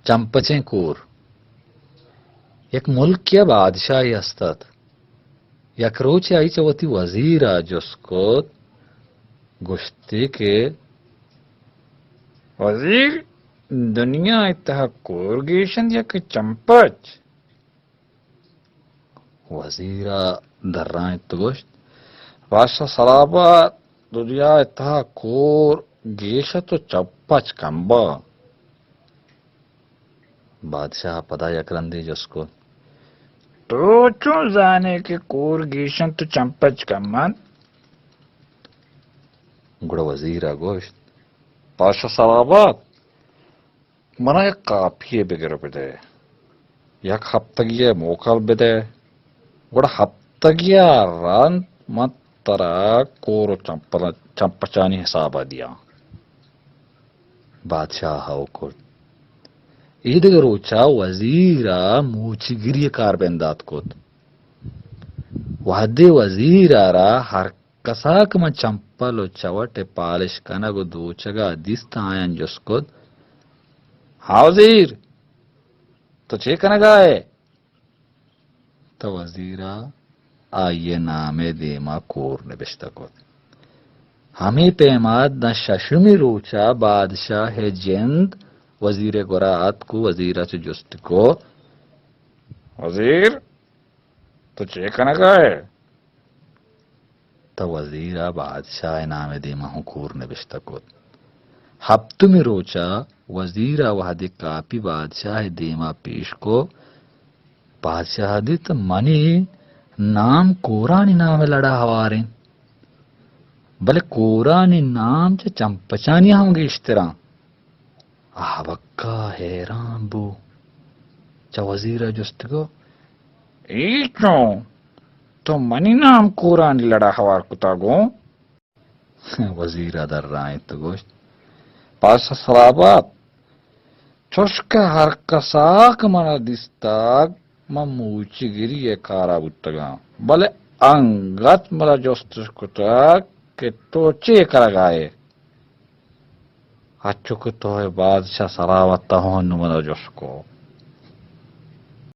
चंपचे कूर एक मुल्क या बादशाही असतात एक रोचे आईच्या वती वजीरा जिसको गुश्ती के वजीर दुनिया इतहा कोरगेशन या कि चंपच वजीरा दर्राए तो गोश्त बादशाह सलाबा दुनिया इतहा कोर गेश तो चंपच कंबा बादशाह पता यकरंदी जिसको तो चो जाने के कोरगेशन तो चंपच कमन गुड़ वजीरा गोश्त बादशाह सलाबत मना एक काफिये बिगर बिदे एक हफ्तगिये मोकल बिदे गुड़ हफ्तगिया रन मत तरा कोरो चंपचानी हिसाब दिया बादशाह हाउ को ఈదగరోచా వజీరా మూచిగిరియ కార్బెందాత్ కోత్ వహదే వజీరారా హర్కసాక మ చంపలో చవటె పాలిష్ కనగు దూచగా దిస్తాయన్ జస్కోత్ హాజీర్ तो चेकनगाए तो वजीरा आये नामे देमा कोर ने बिश्तकोत हमी पेमाद न शशुमी रोचा बादशाह है जिंद वजीर गुरात को वजीरा से जुस्त को वजीर तो चेकनगाए तो वजीरा बादशाह नामे देमा हुकूर ने बिश्तकोत हफ्तु में रोचा वजीरा वहदे कापी बादशाह देमा पेश को बादशाह दे तो मनी नाम कोरानी नाम लड़ा हवारे भले कोरानी नाम च चंपचानी होंगे इस तरह आबक्का हैरान बू चा वजीरा जुस्त को ईचो तो मनी नाम कोरानी लड़ा हवार कुतागो वजीरा दर राय तो गोश्त पासा सलाबात चुष्का हर कसाक मना दिस्ताग ममूची गिरी ये कारा बुट्टगा भले अंगत मला जोस्त कुताग के तोचे करगाए अच्छो को तो है बादशाह सरावता हो नुमला जोस्को